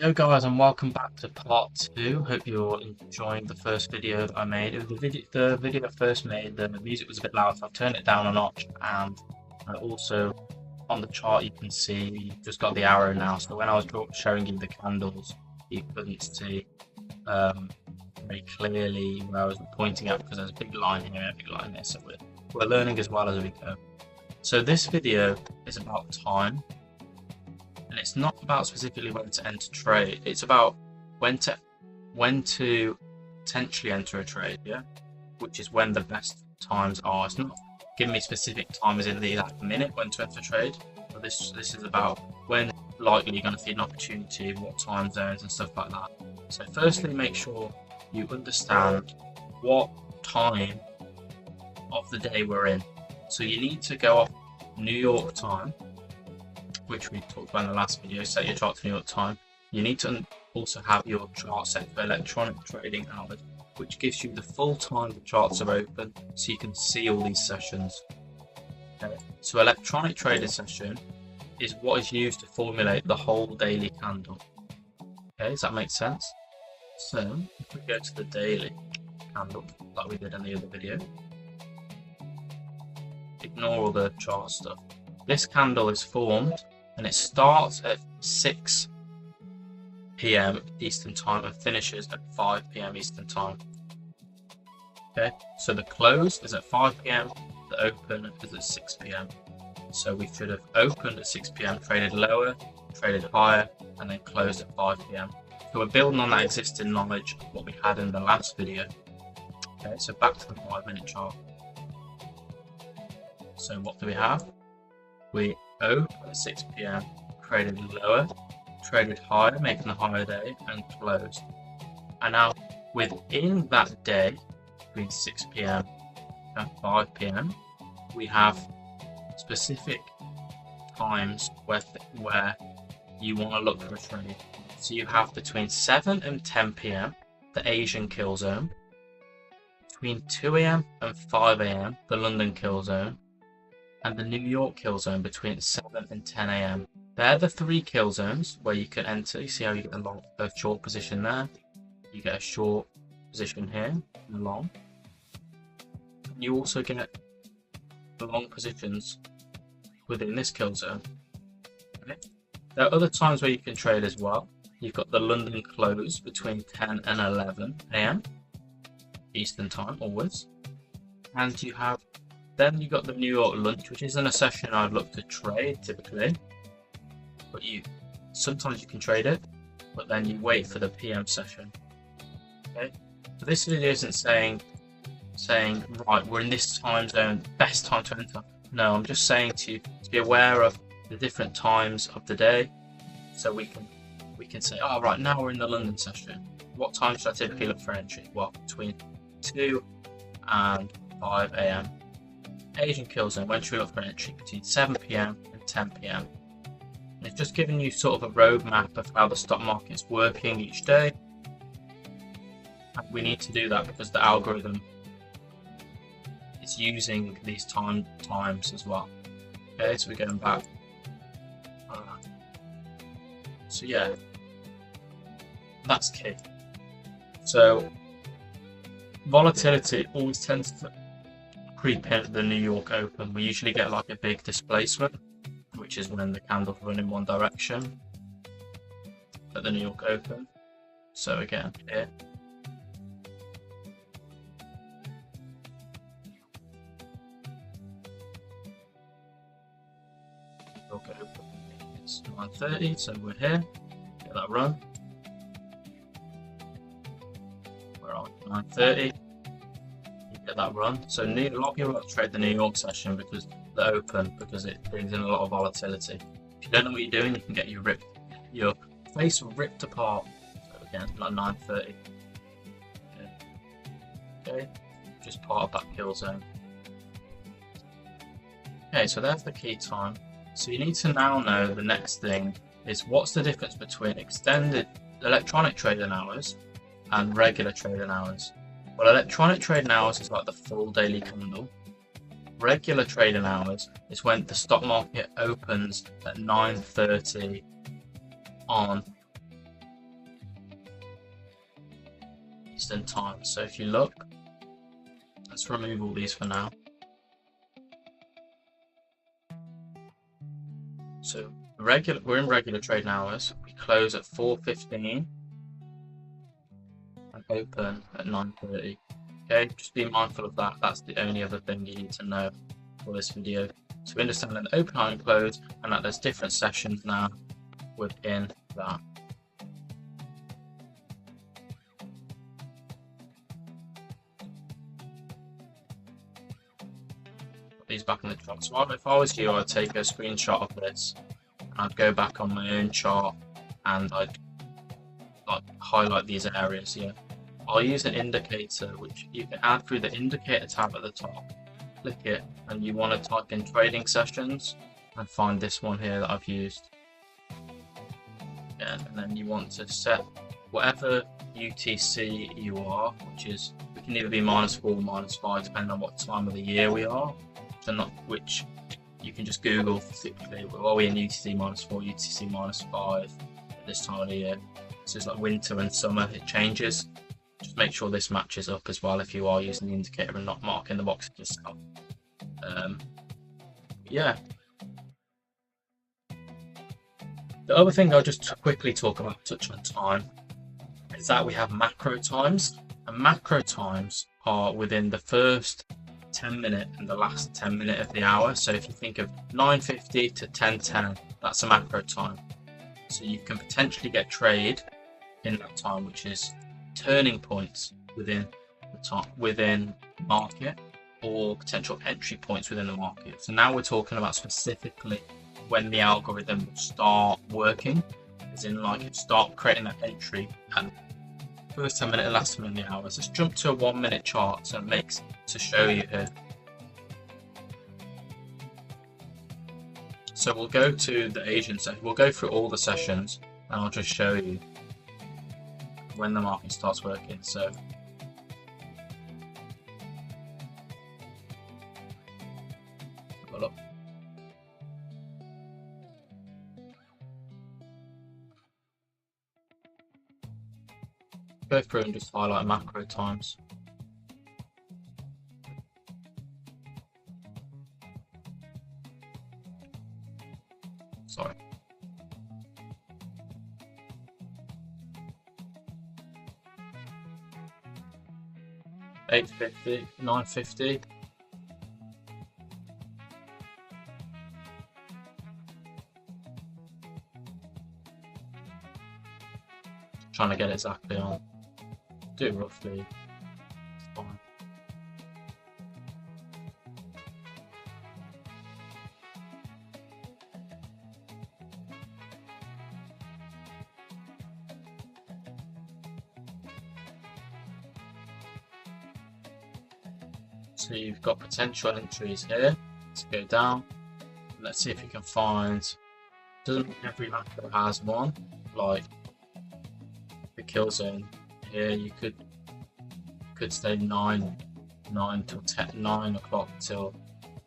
Hello guys and welcome back to part 2. Hope you're enjoying the first video that I made. The video I first made, the music was a bit loud, so I've turned it down a notch, and also on the chart you can see you've just got the arrow now, so when I was showing you the candles you couldn't see very clearly where I was pointing at because there's a big line here and a big line there, so we're learning as well as we go. So this video is about time. And it's not about specifically when to enter trade. It's about when to potentially enter a trade, yeah, which is when the best times are. It's not giving me specific time as in the exact minute when to enter trade. But this is about when likely you're going to see an opportunity, what time zones and stuff like that. So firstly, make sure you understand what time of the day we're in. So you need to go off New York time, which we talked about in the last video. Set your chart to New York time. You need to also have your chart set for electronic trading hours, which gives you the full time the charts are open, so you can see all these sessions. Okay. So electronic trading session is what is used to formulate the whole daily candle. Okay, does that make sense? So if we go to the daily candle, like we did in the other video, ignore all the chart stuff. This candle is formed and it starts at 6 PM Eastern time and finishes at 5 PM Eastern time. Okay, so the close is at 5 PM, the open is at 6 PM. So we should have opened at 6 PM, traded lower, traded higher, and then closed at 5 PM. So we're building on that existing knowledge of what we had in the last video. Okay, so back to the 5-minute chart. So what do we have? We opened at 6 PM, traded lower, traded higher, making a higher day, and closed. And now within that day, between 6 PM and 5 PM, we have specific times where you want to look for a trade. So you have between 7 and 10 PM, the Asian kill zone, between 2 AM and 5 AM, the London kill zone, and the New York kill zone between 7 and 10 AM. They're the 3 kill zones where you can enter. You see how you get a short position there, you get a short position here, and long. You also get the long positions within this kill zone. Okay. There are other times where you can trade as well. You've got the London close between 10 and 11 AM Eastern time, always. And then you got the New York lunch, which isn't a session I'd look to trade typically, but sometimes you can trade it, but then you wait for the PM session. Okay, so this video isn't saying right, we're in this time zone, best time to enter. No, I'm just saying to be aware of the different times of the day, so we can say, oh right, now we're in the London session. What time should I typically look for entry? Well, between 2 and 5 AM. Asian kill zone, when should we look for entry? Between 7 PM and 10 PM. And it's just giving you sort of a roadmap of how the stock market's working each day. And we need to do that because the algorithm is using these times as well. Okay, so we're going back. So yeah, that's key. So volatility always tends to creep in at the New York Open. We usually get like a big displacement, which is when the candles run in one direction at the New York Open. So again, here. New York Open. It's 9:30, so we're here. Get that run. We're on 9:30. Get that run. So a lot of people trade the New York session because the open, because it brings in a lot of volatility. If you don't know what you're doing, you can get your face ripped apart. So again, like 9:30. Okay, just part of that kill zone. Okay, so that's the key time. So you need to now know the next thing is what's the difference between extended electronic trading hours and regular trading hours. Well, electronic trading hours is like the full daily candle. Regular trading hours is when the stock market opens at 9:30 on Eastern time. So if you look, let's remove all these for now. So we're in regular trading hours. We close at 4:15 and open at 9:30. Okay, just be mindful of that. That's the only other thing you need to know for this video. So we understand that the open, high, and close, and that there's different sessions now within that. Put these back in the chart. So if I was you, I'd take a screenshot of this. I'd go back on my own chart and I'd like highlight these areas here. I'll use an indicator, which you can add through the indicator tab at the top. Click it, and you want to type in trading sessions and find this one here that I've used. Yeah, and then you want to set whatever UTC you are, which is, we can either be -4 or -5 depending on what time of the year we are. So not which you can just Google particularly, are we in UTC -4, UTC -5 at this time of the year. So it's like winter and summer, it changes. Just make sure this matches up as well if you are using the indicator and not marking the boxes yourself. Yeah. The other thing I'll just quickly talk about, touch on time, is that we have macro times, and macro times are within the first 10-minute and the last 10-minute of the hour. So if you think of 9:50 to 10:10, that's a macro time. So you can potentially get trade in that time, which is turning points within the top, within the market, or potential entry points within the market. So now we're talking about specifically when the algorithm will start working, as in like start creating that entry and first 10-minute and last 10-minute hours. Let's jump to a 1-minute chart so it makes to show you here. So we'll go to the Asian session. We'll go through all the sessions and I'll just show you when the market starts working. So look. Go through and just highlight macro times. Sorry. $8.50, $9.50. Trying to get it exactly on. Do it roughly. It's fine. So you've got potential entries here. Let's go down. Let's see if you can find. Doesn't mean every macro has one. Like the kill zone here, you could stay 9 till 9 o'clock till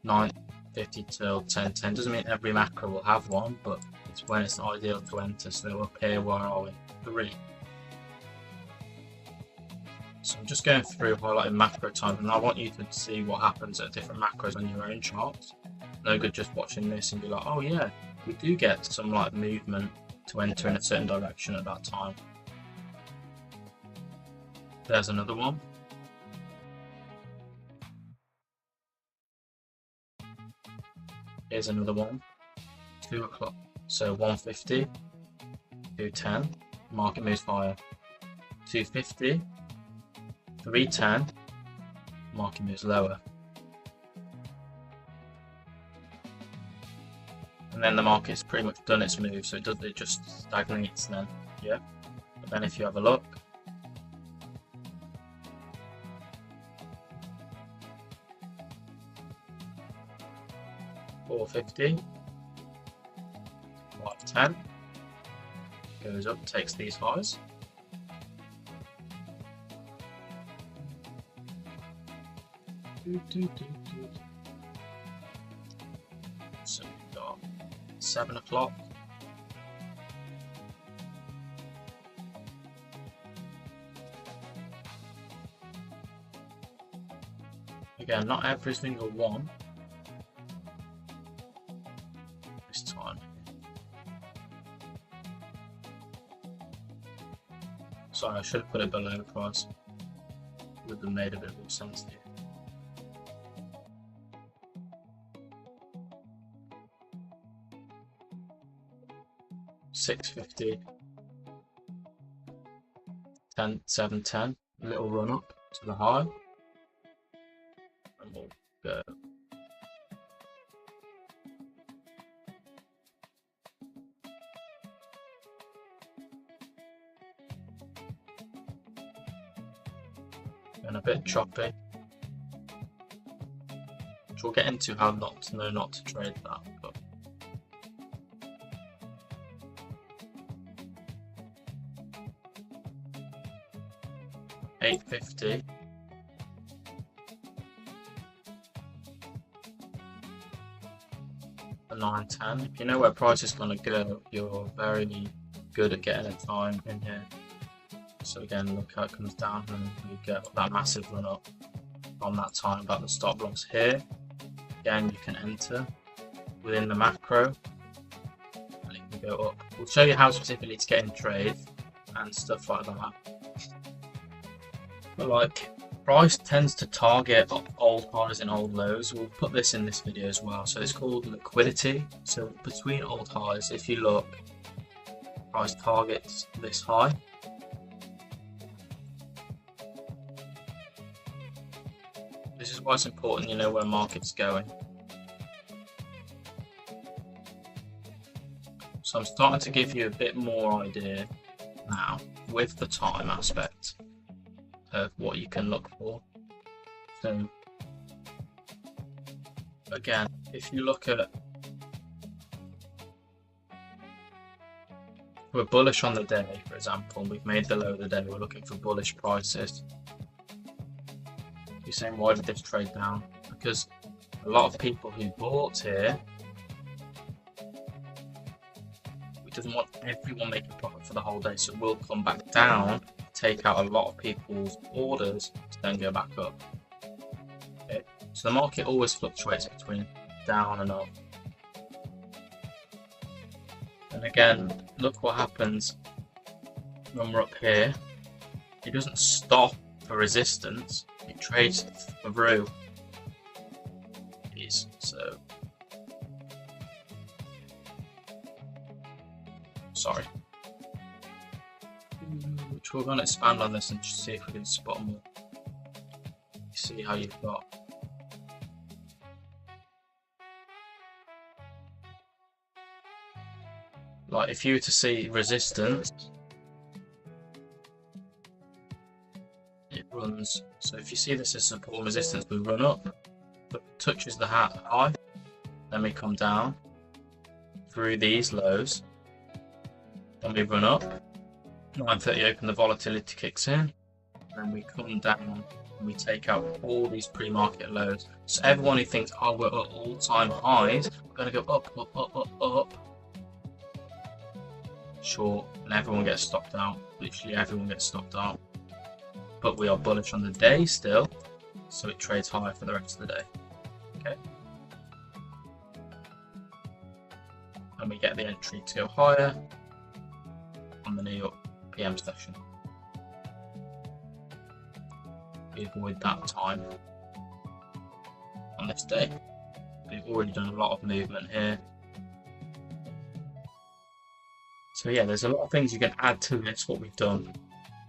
9:50 till 10:10. Doesn't mean every macro will have one, but it's when it's ideal to enter. So up here, where are we? 3. So I'm just going through highlighting macro time, and I want you to see what happens at different macros on your own charts. No good just watching this and be like, oh yeah, we do get some like movement to enter in a certain direction at that time. There's another one. Here's another one. 2 o'clock. So 1:50, 2:10, market moves higher. 2:50, 3:10, market moves lower. And then the market's pretty much done its move, so it just stagnates then, yeah. But then if you have a look, $4.50, 5.10, goes up, takes these highs. So we've got 7 o'clock. Again, not every single one. This time. Sorry, I should have put it below price. Would have made a bit more sense here. $6.50, 7.10, a little run up to the high, and we'll go. And a bit choppy, which we'll get into how not to know not to trade that. But $8.50, a 9.10. If you know where price is going to go, you're very good at getting a time in here. So again, look how it comes down and you get that massive run up on that time about the stop loss here. Again, you can enter within the macro and it can go up. We'll show you how specifically to get in trade and stuff like that. But like, price tends to target old highs and old lows. We'll put this in this video as well. So it's called liquidity. So between old highs, if you look, price targets this high. This is why it's important you know where market's going. So I'm starting to give you a bit more idea now with the time aspect of what you can look for. So again, if you look at, we're bullish on the day, for example, we've made the low of the day, we're looking for bullish prices. You're saying, why did this trade down? Because a lot of people who bought here, we doesn't want everyone making profit for the whole day, so we'll come back down, take out a lot of people's orders to then go back up. Okay, so the market always fluctuates between down and up. And again, look what happens when we're up here. It doesn't stop for resistance. It trades through these, so sorry. Which we're going to expand on this and just see if we can spot more. See how you've got. Like if you were to see resistance, it runs. So if you see this as support and resistance, we run up, but touches the high, then we come down through these lows, then we run up. 9:30 open, the volatility kicks in, then we come down and we take out all these pre-market lows. So everyone who thinks, oh, we're at all-time highs, we're going to go up, up, up, up, up, short, and everyone gets stopped out. Literally everyone gets stopped out. But we are bullish on the day still, so it trades higher for the rest of the day. Okay. And we get the entry to go higher on the New York PM session. We avoid that time on this day. We've already done a lot of movement here. So yeah, there's a lot of things you can add to this, what we've done.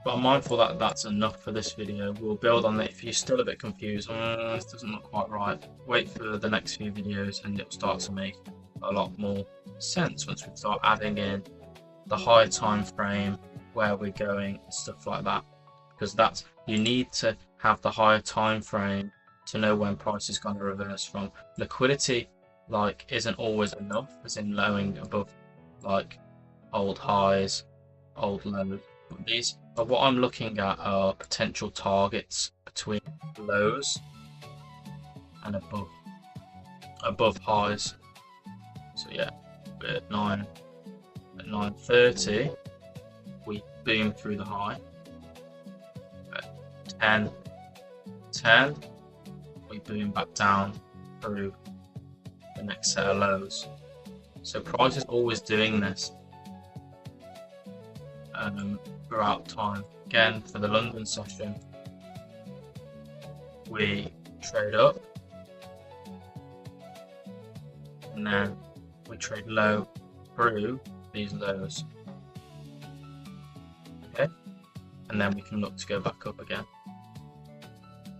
But I'm mindful that that's enough for this video. We'll build on that. If you're still a bit confused, this doesn't look quite right, wait for the next few videos and it'll start to make a lot more sense once we start adding in the higher time frame, where we're going, and stuff like that. Because that's, you need to have the higher time frame to know when price is going to reverse from. Liquidity like isn't always enough, as in lowing above like old highs, old lows. But these are what I'm looking at are potential targets between lows and above highs. So yeah, we're at 9:30 we boom through the high. At 10:10 we boom back down through the next set of lows. So price is always doing this throughout time. Again, for the London session, we trade up and then we trade low through these lows. Okay, and then we can look to go back up again.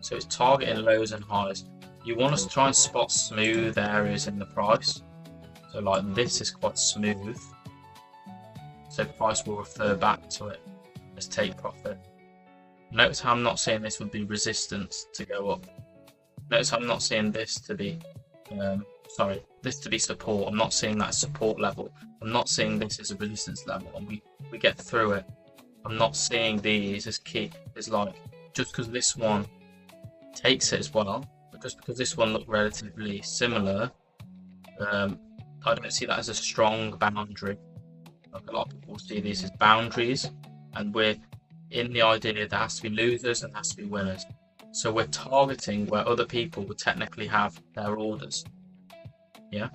So it's targeting lows and highs. You want to try and spot smooth areas in the price. So like this is quite smooth. So price will refer back to it as take profit. Notice how I'm not saying this would be resistance to go up. Notice I'm not saying this to be, this to be support. I'm not seeing that as support level. I'm not seeing this as a resistance level, and we get through it. I'm not seeing these as key. It's like, just because this one takes it as well, but just because this one looked relatively similar, I don't see that as a strong boundary. Like a lot of people see these as boundaries, and we're in the idea there has to be losers and there has to be winners. So we're targeting where other people would technically have their orders. Yeah.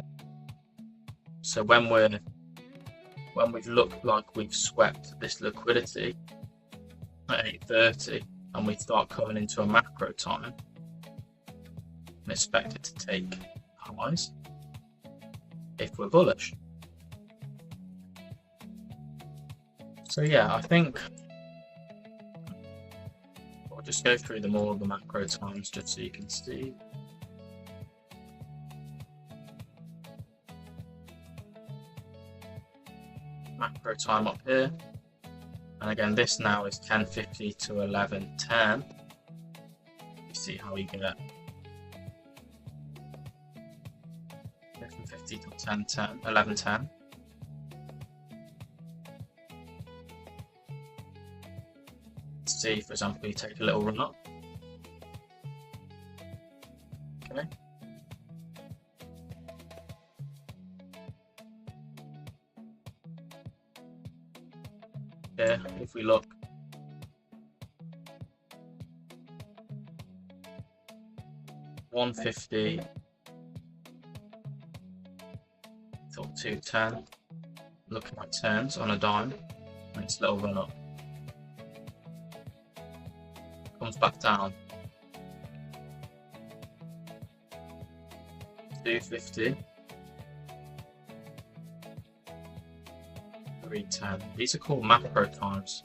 So when we've looked like we've swept this liquidity at 8:30 and we start coming into a macro time and expect it to take highs if we're bullish. So yeah, I think I'll just go through them all, the macro times, just so you can see. Macro time up here, and again this now is 10:50 to 11:10. You see how you get 11:50 to 11:10. See, for example, you take a little run up. Okay. Here, if we look, $150 till 210, looking like turns on a dime, and it's a little run up. Comes back down. 250. 310. These are called macro times.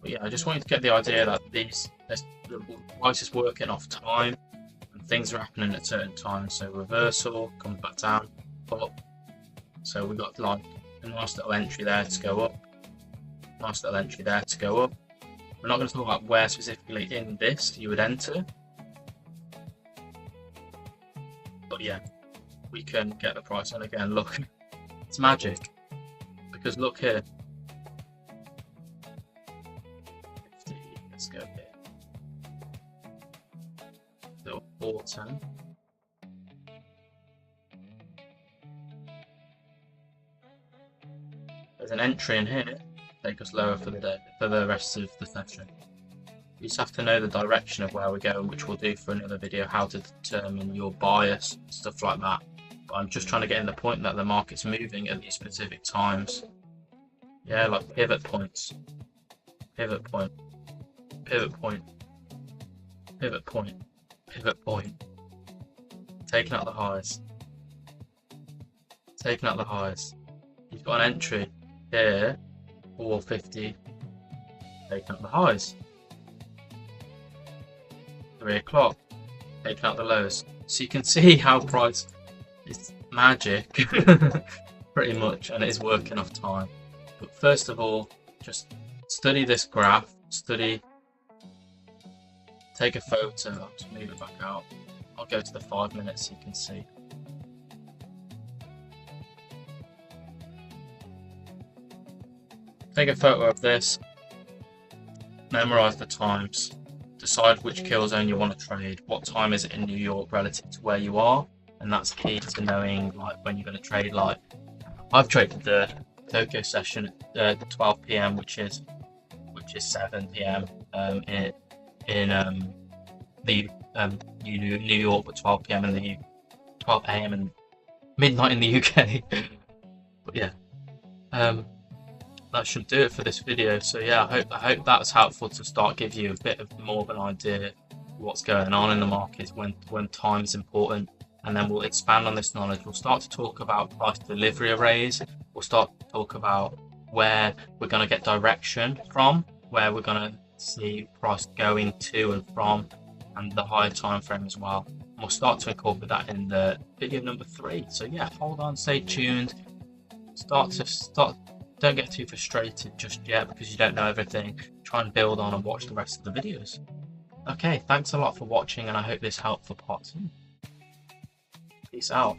But yeah, I just wanted to get the idea that the price is working off time and things are happening at certain times. So reversal, comes back down, up. So we got like a nice little entry there to go up. Nice little entry there to go up. We're not going to talk about where specifically in this you would enter. But yeah, we can get the price. And again, look, it's magic. Because look here. 50, let's go here. Little 410. There's an entry in here. Take us lower for the day, for the rest of the session. You just have to know the direction of where we're going, which we'll do for another video, how to determine your bias, stuff like that. But I'm just trying to get in the point that the market's moving at these specific times. Yeah, like pivot points. Pivot point. Pivot point. Pivot point. Pivot point. Taking out the highs. Taking out the highs. You've got an entry here. 450, taking out the highs. 3 o'clock, taking out the lows. So you can see how price is magic, pretty much, and it is working off time. But first of all, just study this graph, take a photo, I'll just move it back out. I'll go to the 5 minutes so you can see. Take a photo of this, memorize the times, decide which kill zone you want to trade, what time is it in New York relative to where you are, and that's key to knowing like when you're going to trade. Like I've traded the Tokyo session at 12 PM, which is 7 PM in the New York, but 12 p.m. in the 12 a.m. and midnight in the UK. But yeah, that should do it for this video. So yeah, I hope that's helpful to start give you a bit of more of an idea of what's going on in the market when time is important. And then we'll expand on this knowledge. We'll start to talk about price delivery arrays. We'll start to talk about where we're going to get direction from, where we're going to see price going to and from, and the higher time frame as well. And we'll start to incorporate that in the video number 3. So yeah, hold on, stay tuned. Don't get too frustrated just yet because you don't know everything. Try and build on and watch the rest of the videos. Okay, thanks a lot for watching, and I hope this helped for part 2. Peace out.